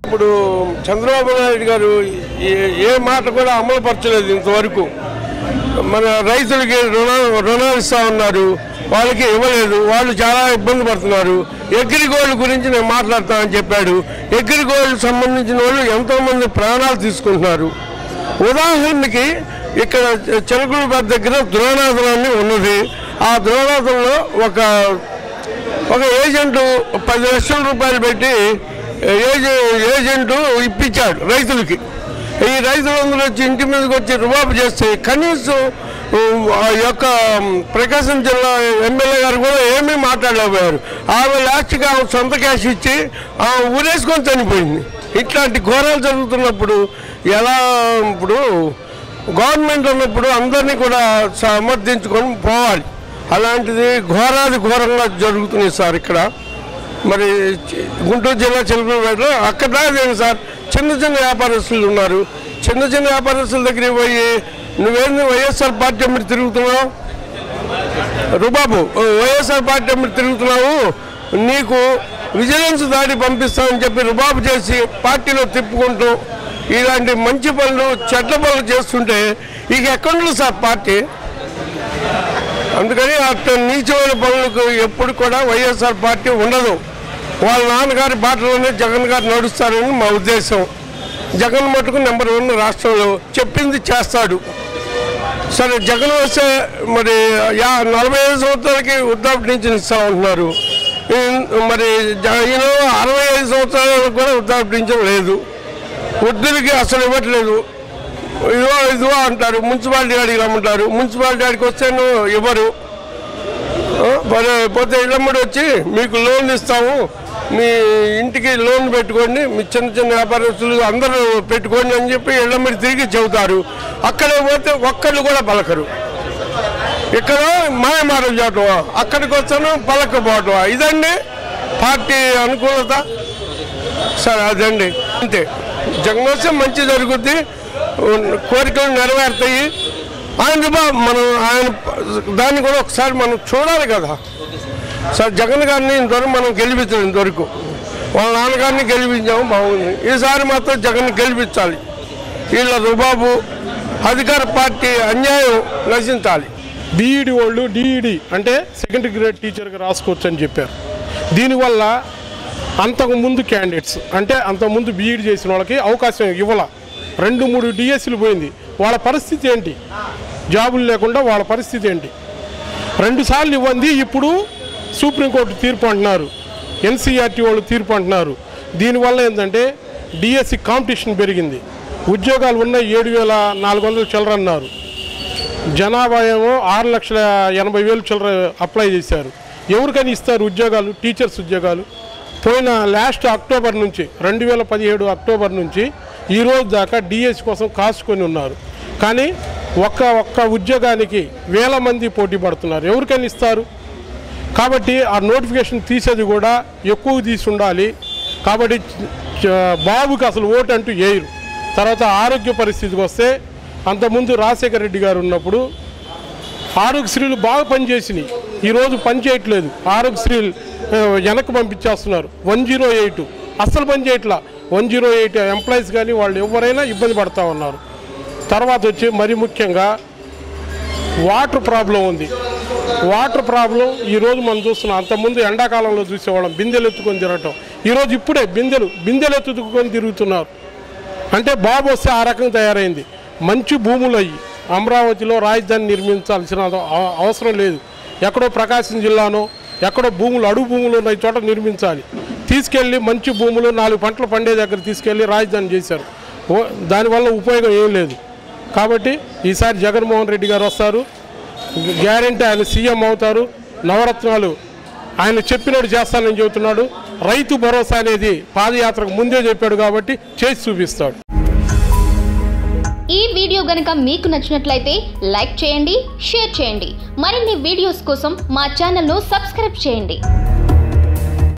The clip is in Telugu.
ఇప్పుడు చంద్రబాబు నాయుడు గారు ఏ మాట కూడా అమలు పరచలేదు ఇంతవరకు. మన రైతులకి రుణాలు ఇస్తా ఉన్నారు, వాళ్ళకి ఇవ్వలేదు, వాళ్ళు చాలా ఇబ్బంది పడుతున్నారు. అగ్రిగోల్డ్ గురించి నేను మాట్లాడతానని చెప్పాడు. అగ్రిగోల్డ్ సంబంధించిన వాళ్ళు ఎంతోమంది ప్రాణాలు తీసుకుంటున్నారు. ఉదాహరణకి ఇక్కడ చిలకలూరుపేట దగ్గర ద్రోణాసనాన్ని ఉన్నది. ఆ ద్రోణాసనంలో ఒక ఏజెంటు 10 లక్షల రూపాయలు పెట్టి ఏజెంటు ఇప్పించాడు రైతులకి. ఈ రైతులందరూ వచ్చి ఇంటి మీదకి వచ్చి రుబాబు చేస్తే కనీసం ఆ యొక్క ప్రకాశం జిల్లా ఎమ్మెల్యే గారు కూడా ఏమీ మాట్లాడలేకపోయారు. ఆమె లాస్ట్కి ఆమె సొంత క్యాష్ ఇచ్చి ఊరేసుకొని చనిపోయింది. ఇట్లాంటి ఘోరాలు జరుగుతున్నప్పుడు ఎలా? ఇప్పుడు గవర్నమెంట్ ఉన్నప్పుడు అందరినీ కూడా సమర్థించుకొని పోవాలి. అలాంటిది ఘోరంగా జరుగుతుంది సార్ ఇక్కడ. మరి గుంటూరు జిల్లా చిలకలూరుపేటలో అక్కడ లేదు సార్. చిన్న వ్యాపారస్తులు ఉన్నారు. చిన్న వ్యాపారస్తుల దగ్గరికి పోయి నువ్వేంది వైఎస్ఆర్ పార్టీ అమ్మిడి తిరుగుతున్నావు, రుబాబు వైఎస్ఆర్ పార్టీ అమ్మిడి తిరుగుతున్నావు, నీకు విజిలెన్స్ దాడి పంపిస్తామని చెప్పి రుబాబు చేసి పార్టీలో తిప్పుకుంటూ ఇలాంటి మంచి పనులు చెడ్డ పనులు చేస్తుంటే ఇక ఎక్కడుంది సార్ పార్టీ? అందుకని అట్లా నీచమైన పనులకు ఎప్పుడు కూడా వైఎస్ఆర్ పార్టీ ఉండదు. వాళ్ళ నాన్నగారి బాటలోనే జగన్ గారు నడుస్తారని మా ఉద్దేశం. జగన్ మటుకు నెంబర్ 1 రాష్ట్రంలో, చెప్పింది చేస్తాడు. సరే జగన్ వస్తే మరి 45 సంవత్సరాలకి వృద్ధాప్య ఇస్తా ఉంటున్నారు. మరి ఈయన 65 సంవత్సరాలకు కూడా వృద్ధాప్య లేదు. వృద్ధులకి అసలు ఇవ్వట్లేదు. ఇదిగో అంటారు, మున్సిపాలిటీ గారికి రమ్మంటారు. మున్సిపాలిటీ గారికి వస్తేనూ ఇవ్వరు. పోతే ఇళ్ళమ్మడి వచ్చి మీకు లోన్ ఇస్తాము, మీ ఇంటికి లోన్ పెట్టుకోండి, మీ చిన్న వ్యాపారస్తులు అందరూ పెట్టుకోండి అని చెప్పి ఇళ్ళమ్మడి తిరిగి చెబుతారు. అక్కడే పోతే ఒక్కళ్ళు కూడా పలకరు. ఇక్కడ మాయమాటలు చేయటమా, అక్కడికి వస్తాను పలకపోవటమా? ఇదండి పార్టీ అనుకూలత. సరే అదండి, అంతే. జగన్ వస్తే మంచి జరుగుద్ది, కోరికలు నెరవేరుతాయి. ఆయన దాన్ని కూడా ఒకసారి మనం చూడాలి కదా సార్. జగన్ గారిని ఇంతవరకు మనం గెలిపించాం, ఇంతవరకు వాళ్ళ నాన్నగారిని గెలిపించాము, బాగుంది. ఈసారి మాత్రం జగన్ గెలిపించాలి. వీళ్ళ రుబాబు అధికార పార్టీ అన్యాయం నశించాలి. బీఈడి వాళ్ళు డిఈడి అంటే సెకండ్ గ్రేడ్ టీచర్గా రాసుకోవచ్చు అని చెప్పారు. దీనివల్ల అంతకుముందు క్యాండిడేట్స్ అంటే అంతకుముందు బీఈడి చేసిన వాళ్ళకి అవకాశం ఇవ్వాల. 2-3 డిఎస్సీలు పోయింది. వాళ్ళ పరిస్థితి ఏంటి? జాబులు లేకుండా వాళ్ళ పరిస్థితి ఏంటి? 2 సార్లు ఇవ్వండి. ఇప్పుడు సుప్రీంకోర్టు తీర్పు అంటున్నారు, ఎన్సీఆర్టీ వాళ్ళు తీర్పు అంటున్నారు. దీనివల్ల ఏంటంటే డిఎస్సి కాంపిటీషన్ పెరిగింది. ఉద్యోగాలు ఉన్న 7,400 చిల్లర అన్నారు. జనాభా ఏమో 6,80,000 చిల్లర అప్లై చేశారు. ఎవరికైనా ఇస్తారు ఉద్యోగాలు? టీచర్స్ ఉద్యోగాలు పోయిన లాస్ట్ అక్టోబర్ నుంచి 2017 అక్టోబర్ నుంచి ఈ రోజు దాకా డిఎస్సి కోసం కాసుకొని ఉన్నారు. కానీ ఒక్క ఉద్యోగానికి 1000 మంది పోటీ పడుతున్నారు. ఎవరికైనా ఇస్తారు? కాబట్టి ఆ నోటిఫికేషన్ తీసేది కూడా ఎక్కువ తీసి ఉండాలి. కాబట్టి బాబుకి అసలు ఓటు అంటూ వేయరు. తర్వాత ఆరోగ్య పరిస్థితికి వస్తే అంతకుముందు రాజశేఖర రెడ్డి గారు ఉన్నప్పుడు ఆరోగ్యశ్రీలు బాగా పనిచేసినాయి. ఈరోజు పనిచేయట్లేదు. ఆరోగ్యశ్రీలు వెనక్కి పంపించేస్తున్నారు. 108 అస్సలు పనిచేయట్లా. 108 ఎంప్లాయీస్ కానీ వాళ్ళు ఎవరైనా ఇబ్బంది పడుతూ ఉన్నారు. తర్వాత వచ్చి మరి ముఖ్యంగా వాటర్ ప్రాబ్లం ఉంది. వాటర్ ప్రాబ్లం ఈరోజు మనం చూస్తున్నాం. అంతకుముందు ఎండాకాలంలో చూసేవాళ్ళం బిందెలు ఎత్తుకొని తిరగటం. ఈరోజు ఇప్పుడే బిందెలు ఎత్తుకొని తిరుగుతున్నారు. అంటే బాబు వస్తే ఆ రకంగా తయారైంది. మంచి భూములు అయ్యి అమరావతిలో రాజధాని నిర్మించాల్సిన అవసరం లేదు. ఎక్కడో ప్రకాశం జిల్లానో ఎక్కడో భూములు అడుగు భూములు ఉన్న చోట నిర్మించాలి. తీసుకెళ్ళి మంచి భూములు 4 పంటలు పండే దగ్గర తీసుకెళ్ళి రాజధాని చేశారు. దానివల్ల ఉపయోగం ఏం లేదు. కాబట్టి ఈసారి జగన్మోహన్ రెడ్డి గారు వస్తారు, గ్యారెంటీ ఆయన సీఎం అవుతారు. నవరత్నాలు ఆయన చెప్పినట్టు చేస్తానని చెబుతున్నాడు. రైతు భరోసా అనేది పాదయాత్రకు ముందే చెప్పాడు కాబట్టి చేసి చూపిస్తాడు. ఈ వీడియో గనుక మీకు నచ్చినట్లయితే లైక్ చేయండి, షేర్ చేయండి. మరిన్ని వీడియోస్ కోసం మా ఛానల్ను సబ్స్క్రైబ్ చేయండి.